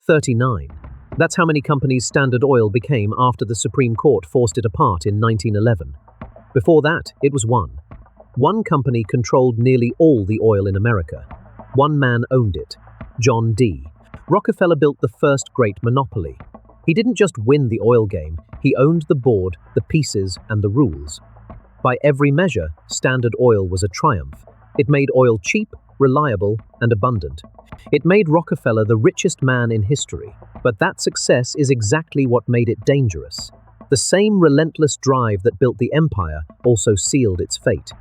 39. That's how many companies Standard Oil became after the Supreme Court forced it apart in 1911. Before that, it was one. One company controlled nearly all the oil in America. One man owned it, John D. Rockefeller built the first great monopoly. He didn't just win the oil game, he owned the board, the pieces, and the rules. By every measure, Standard Oil was a triumph. It made oil cheap, reliable, and abundant. It made Rockefeller the richest man in history, but that success is exactly what made it dangerous. The same relentless drive that built the empire also sealed its fate.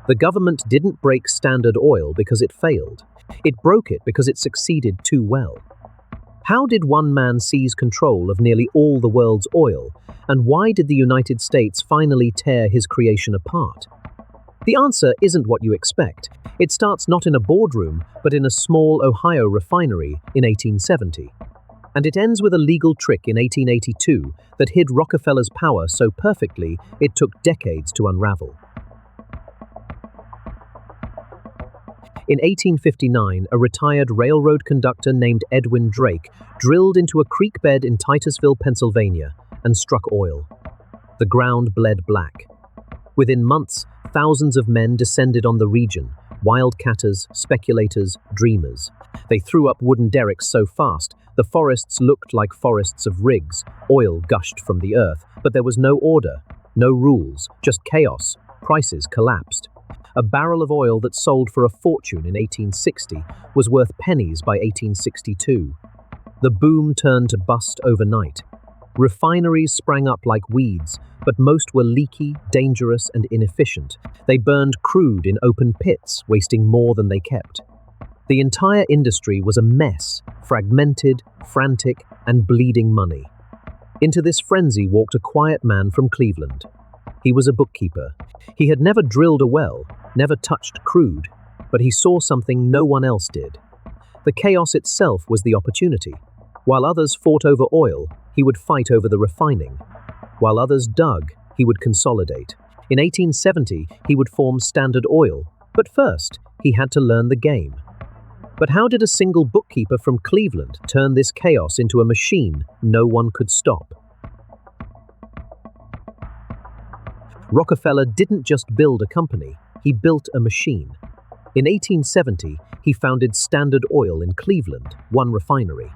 The government didn't break Standard Oil because it failed. It broke it because it succeeded too well. How did one man seize control of nearly all the world's oil, and why did the United States finally tear his creation apart? The answer isn't what you expect. It starts not in a boardroom, but in a small Ohio refinery in 1870. And it ends with a legal trick in 1882 that hid Rockefeller's power so perfectly it took decades to unravel. In 1859, a retired railroad conductor named Edwin Drake drilled into a creek bed in Titusville, Pennsylvania, and struck oil. The ground bled black. Within months, thousands of men descended on the region, wildcatters, speculators, dreamers. They threw up wooden derricks so fast, the forests looked like forests of rigs. Oil gushed from the earth, but there was no order, no rules, just chaos. Prices collapsed. A barrel of oil that sold for a fortune in 1860 was worth pennies by 1862. The boom turned to bust overnight. Refineries sprang up like weeds, but most were leaky, dangerous, and inefficient. They burned crude in open pits, wasting more than they kept. The entire industry was a mess, fragmented, frantic, and bleeding money. Into this frenzy walked a quiet man from Cleveland. He was a bookkeeper. He had never drilled a well, never touched crude, but he saw something no one else did. The chaos itself was the opportunity. While others fought over oil, he would fight over the refining. While others dug, he would consolidate. In 1870, he would form Standard Oil, but first, he had to learn the game. But how did a single bookkeeper from Cleveland turn this chaos into a machine no one could stop? Rockefeller didn't just build a company, he built a machine. In 1870, he founded Standard Oil in Cleveland, one refinery.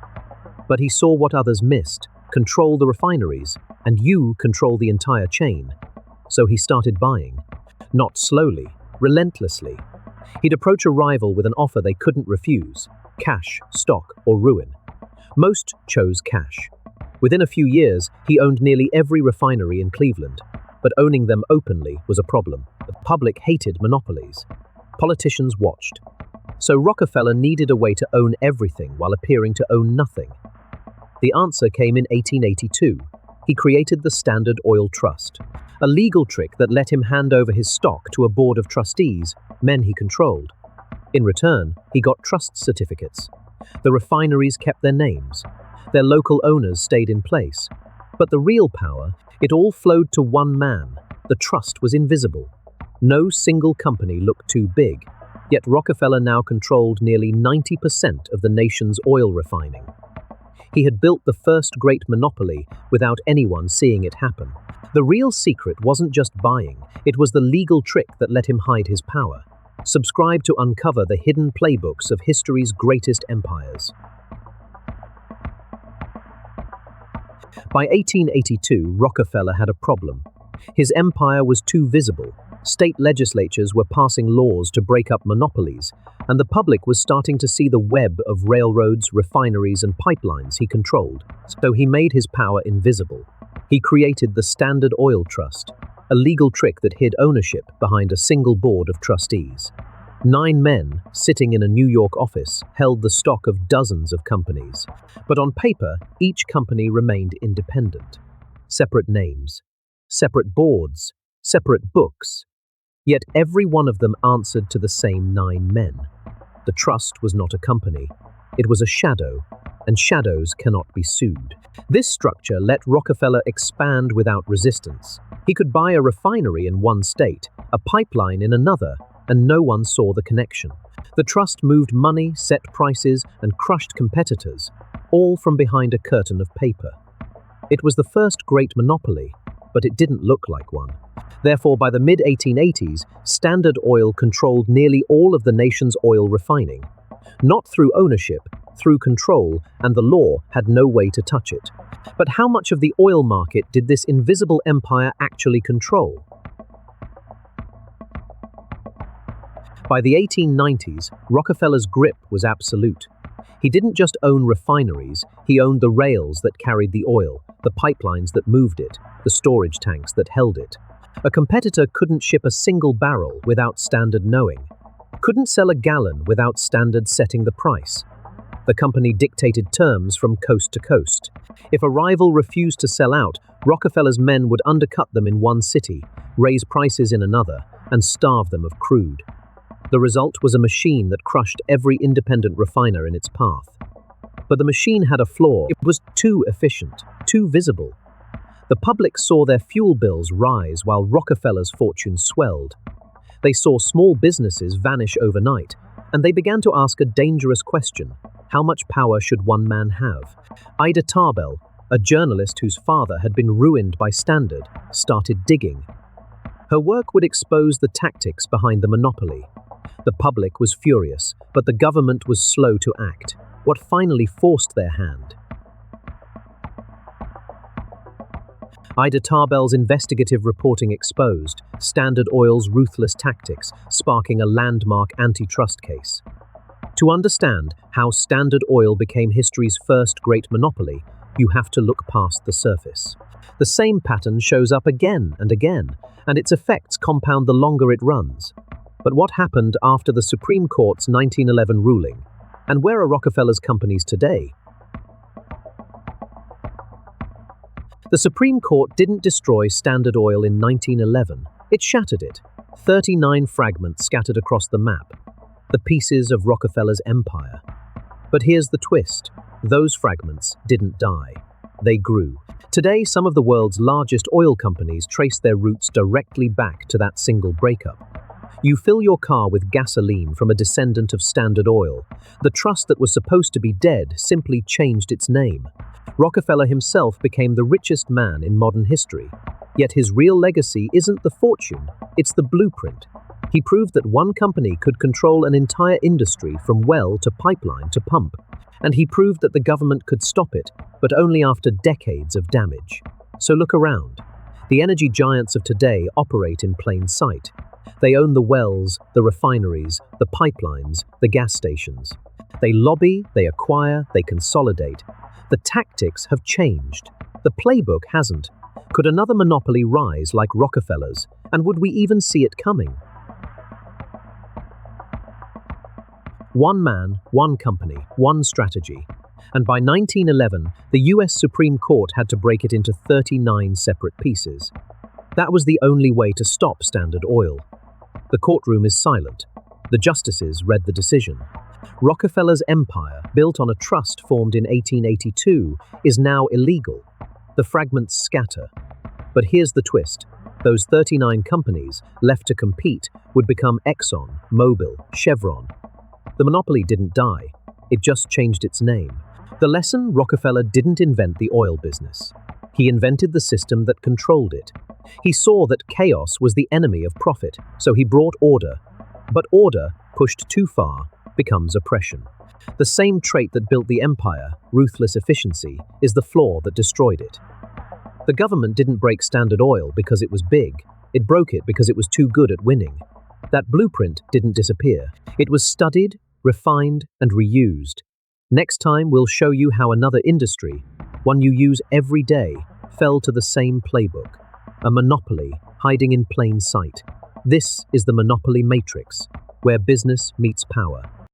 But he saw what others missed: control the refineries, and you control the entire chain. So he started buying. Not slowly, relentlessly. He'd approach a rival with an offer they couldn't refuse: cash, stock, or ruin. Most chose cash. Within a few years, he owned nearly every refinery in Cleveland. But owning them openly was a problem. The public hated monopolies. Politicians watched. So Rockefeller needed a way to own everything while appearing to own nothing. The answer came in 1882. He created the Standard Oil Trust, a legal trick that let him hand over his stock to a board of trustees, men he controlled. In return, he got trust certificates. The refineries kept their names. Their local owners stayed in place. But the real power, it all flowed to one man. The trust was invisible. No single company looked too big, yet Rockefeller now controlled nearly 90% of the nation's oil refining. He had built the first great monopoly without anyone seeing it happen. The real secret wasn't just buying, it was the legal trick that let him hide his power. Subscribe to uncover the hidden playbooks of history's greatest empires. By 1882, Rockefeller had a problem. His empire was too visible. State legislatures were passing laws to break up monopolies, and the public was starting to see the web of railroads, refineries, and pipelines he controlled. So he made his power invisible. He created the Standard Oil Trust, a legal trick that hid ownership behind a single board of trustees. 9 men, sitting in a New York office, held the stock of dozens of companies. But on paper, each company remained independent. Separate names, separate boards, separate books. Yet every one of them answered to the same 9 men. The trust was not a company. It was a shadow, and shadows cannot be sued. This structure let Rockefeller expand without resistance. He could buy a refinery in one state, a pipeline in another, and no one saw the connection. The trust moved money, set prices, and crushed competitors, all from behind a curtain of paper. It was the first great monopoly, but it didn't look like one. Therefore, by the mid-1880s, Standard Oil controlled nearly all of the nation's oil refining. Not through ownership, through control, and the law had no way to touch it. But how much of the oil market did this invisible empire actually control? By the 1890s, Rockefeller's grip was absolute. He didn't just own refineries, he owned the rails that carried the oil, the pipelines that moved it, the storage tanks that held it. A competitor couldn't ship a single barrel without Standard knowing, couldn't sell a gallon without Standard setting the price. The company dictated terms from coast to coast. If a rival refused to sell out, Rockefeller's men would undercut them in one city, raise prices in another, and starve them of crude. The result was a machine that crushed every independent refiner in its path. But the machine had a flaw. It was too efficient, too visible. The public saw their fuel bills rise while Rockefeller's fortune swelled. They saw small businesses vanish overnight, and they began to ask a dangerous question: how much power should one man have? Ida Tarbell, a journalist whose father had been ruined by Standard, started digging. Her work would expose the tactics behind the monopoly. The public was furious, but the government was slow to act. What finally forced their hand? Ida Tarbell's investigative reporting exposed Standard Oil's ruthless tactics, sparking a landmark antitrust case. To understand how Standard Oil became history's first great monopoly, you have to look past the surface. The same pattern shows up again and again, and its effects compound the longer it runs. But what happened after the Supreme Court's 1911 ruling? And where are Rockefeller's companies today? The Supreme Court didn't destroy Standard Oil in 1911. It shattered it. 39 fragments scattered across the map. The pieces of Rockefeller's empire. But here's the twist. Those fragments didn't die. They grew. Today, some of the world's largest oil companies trace their roots directly back to that single breakup. You fill your car with gasoline from a descendant of Standard Oil. The trust that was supposed to be dead simply changed its name. Rockefeller himself became the richest man in modern history. Yet his real legacy isn't the fortune, it's the blueprint. He proved that one company could control an entire industry from well to pipeline to pump. And he proved that the government could stop it, but only after decades of damage. So look around. The energy giants of today operate in plain sight. They own the wells, the refineries, the pipelines, the gas stations. They lobby, they acquire, they consolidate. The tactics have changed. The playbook hasn't. Could another monopoly rise like Rockefeller's? And would we even see it coming? One man, one company, one strategy. And by 1911, the US Supreme Court had to break it into 39 separate pieces. That was the only way to stop Standard Oil. The courtroom is silent. The justices read the decision. Rockefeller's empire, built on a trust formed in 1882, is now illegal. The fragments scatter. But here's the twist. Those 39 companies, left to compete, would become Exxon, Mobil, Chevron. The monopoly didn't die. It just changed its name. The lesson: Rockefeller didn't invent the oil business. He invented the system that controlled it. He saw that chaos was the enemy of profit, so he brought order. But order, pushed too far, becomes oppression. The same trait that built the empire, ruthless efficiency, is the flaw that destroyed it. The government didn't break Standard Oil because it was big. It broke it because it was too good at winning. That blueprint didn't disappear. It was studied, refined, and reused. Next time, we'll show you how another industry, one you use every day, fell to the same playbook. A monopoly hiding in plain sight. This is the Monopoly Matrix, where business meets power.